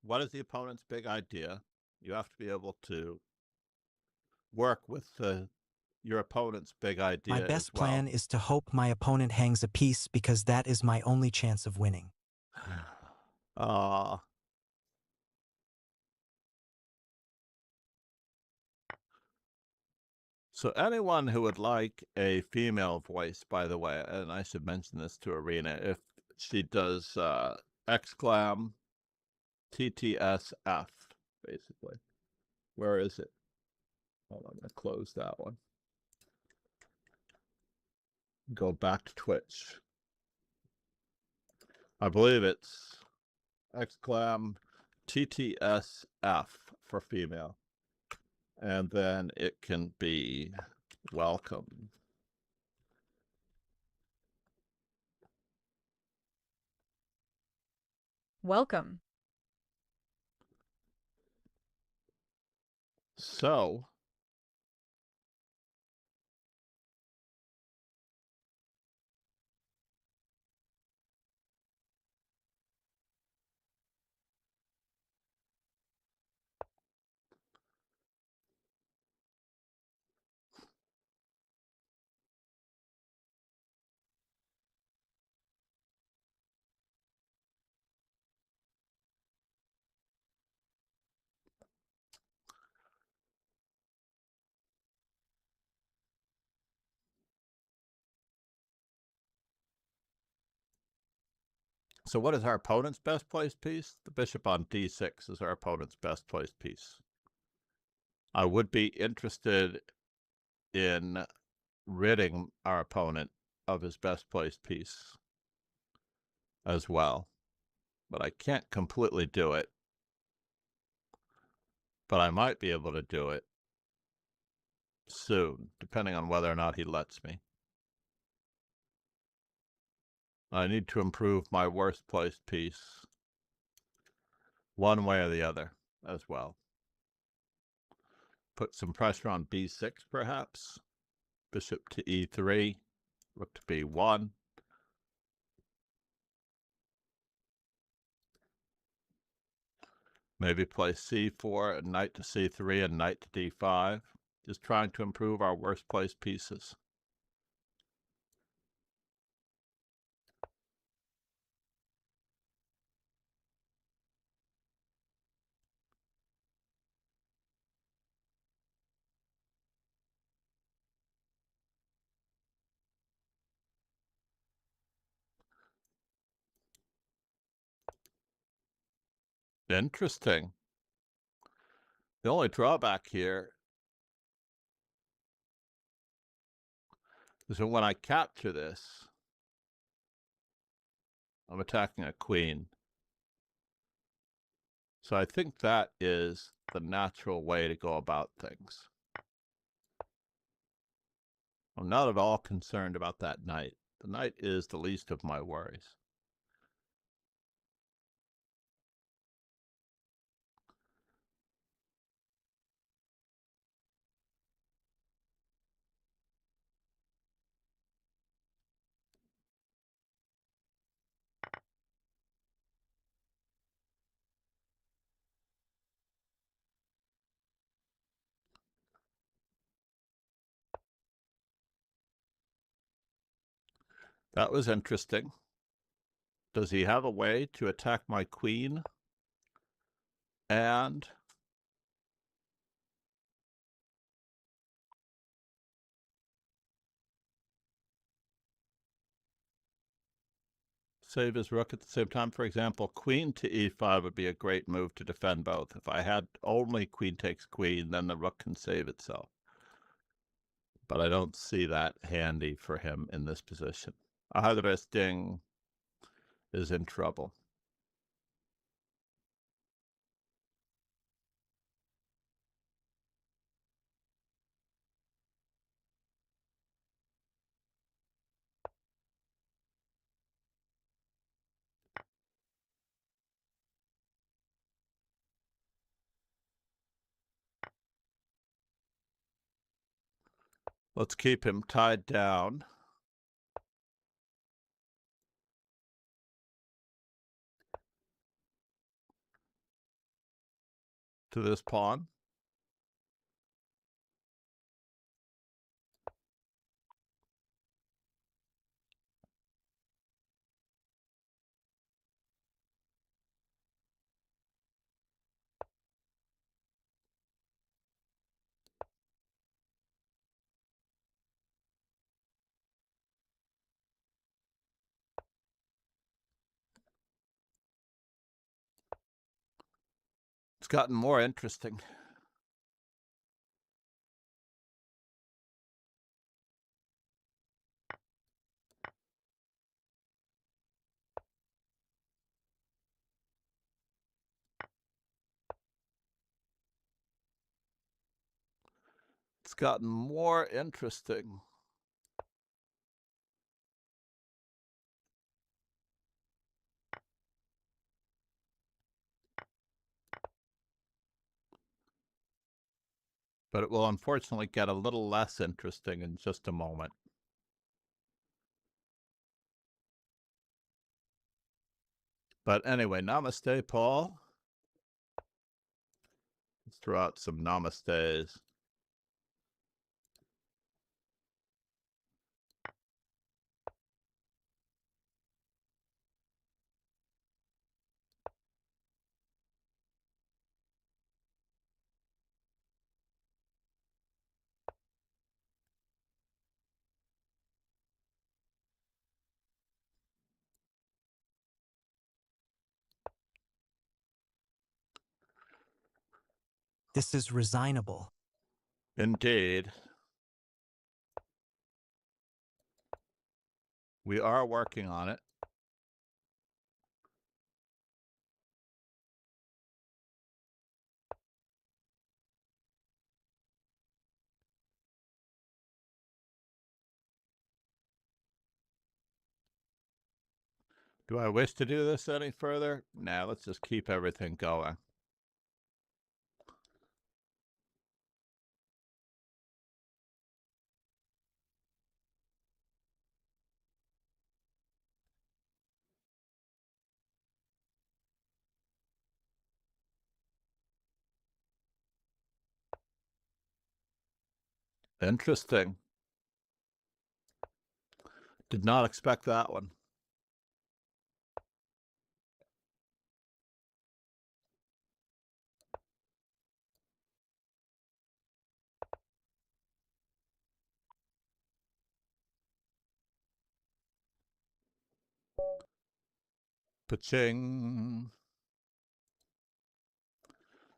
What is the opponent's big idea? You have to be able to work with your opponent's big idea My as best well. plan is to hope my opponent hangs a piece because that is my only chance of winning. So anyone who would like a female voice, by the way, and I should mention this to Arena, if she does exclam TTSF, basically. Where is it? Hold on, I'm going to close that one. Go back to Twitch. I believe it's exclam TTSF for female. And then it can be welcome. Welcome. So So what is our opponent's best placed piece? The bishop on d6 is our opponent's best placed piece. I would be interested in ridding our opponent of his best placed piece as well, but I can't completely do it. But I might be able to do it soon, depending on whether or not he lets me. I need to improve my worst placed piece one way or the other as well. Put some pressure on b6 perhaps. Bishop to e3, rook to b1. Maybe play c4 and knight to c3 and knight to d5. Just trying to improve our worst placed pieces. Interesting. The only drawback here is that when I capture this, I'm attacking a queen. So I think that is the natural way to go about things. I'm not at all concerned about that knight. The knight is the least of my worries. That was interesting. Does he have a way to attack my queen and save his rook at the same time? For example, queen to e5 would be a great move to defend both. If I had only queen takes queen, then the rook can save itself. But I don't see that handy for him in this position. Andres Ding is in trouble. Let's keep him tied down. To this pawn. It's gotten more interesting. It's gotten more interesting. But it will unfortunately get a little less interesting in just a moment. But anyway, namaste, Paul. Let's throw out some namastes. This is resignable. Indeed. We are working on it. Do I wish to do this any further? Nah, let's just keep everything going. Interesting. Did not expect that one. Pa-ching.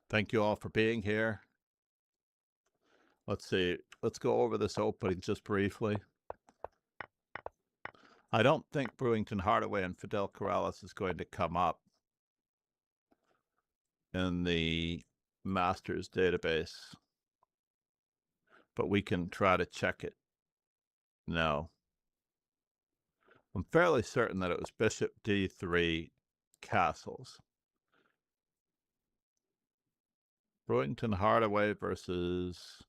Thank you all for being here. Let's see. Let's go over this opening just briefly. I don't think Brewington Hardaway and Fidel Corrales is going to come up in the Masters database, but we can try to check it. No. I'm fairly certain that it was Bishop D3 Castles. Brewington Hardaway versus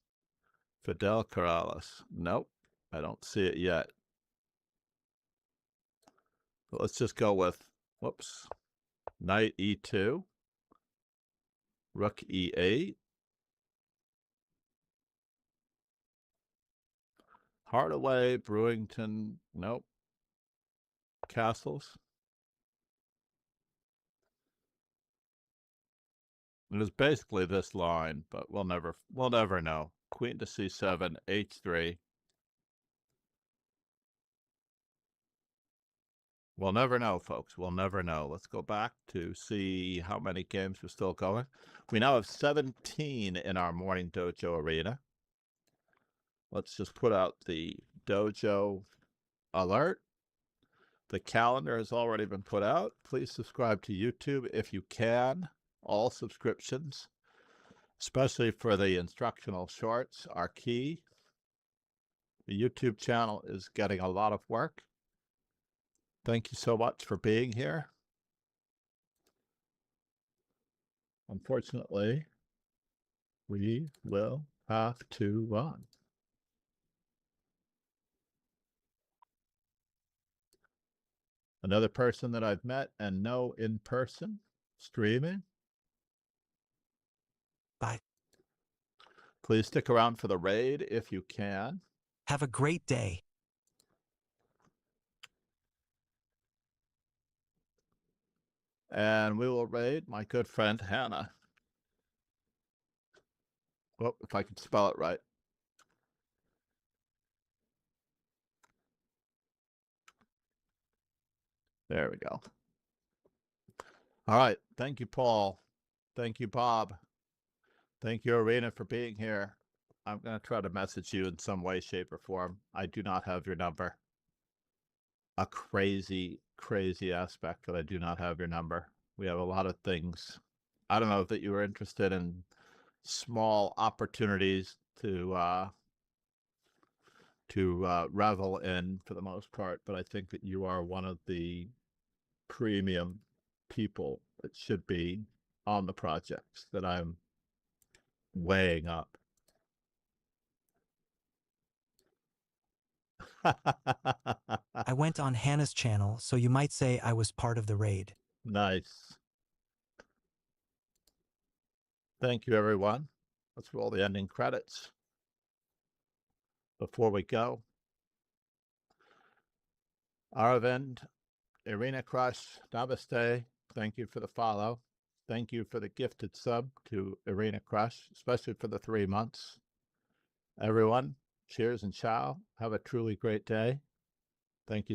Fidel Corrales. Nope, I don't see it yet. But let's just go with, whoops, Knight E2, Rook E8, Hardaway, Brewington, nope, Castles. It is basically this line, but we'll never know. Queen to C7, H3. We'll never know, folks. We'll never know. Let's go back to see how many games we're still going. We now have 17 in our morning dojo arena. Let's just put out the dojo alert. The calendar has already been put out. Please subscribe to YouTube if you can. All subscriptions, especially for the instructional shorts, are key. The YouTube channel is getting a lot of work. Thank you so much for being here. Unfortunately, we will have to run. Another person that I've met and know in person, streaming. Bye. Please stick around for the raid if you can. Have a great day. And we will raid my good friend Hannah. Well, if I can spell it right. There we go. All right. Thank you, Paul. Thank you, Bob. Thank you, Arena, for being here. I'm going to try to message you in some way, shape, or form. I do not have your number. A crazy, crazy aspect that I do not have your number. We have a lot of things. I don't know that you were interested in small opportunities to revel in for the most part, but I think that you are one of the premium people that should be on the projects that I'm weighing up. I went on Hannah's channel, so you might say I was part of the raid. Nice. Thank you, everyone. Let's roll the ending credits. Before we go, Aravind, Irina Crush, Namaste. Thank you for the follow. Thank you for the gifted sub to Irina Crush, especially for the 3 months. Everyone, cheers and ciao. Have a truly great day. Thank you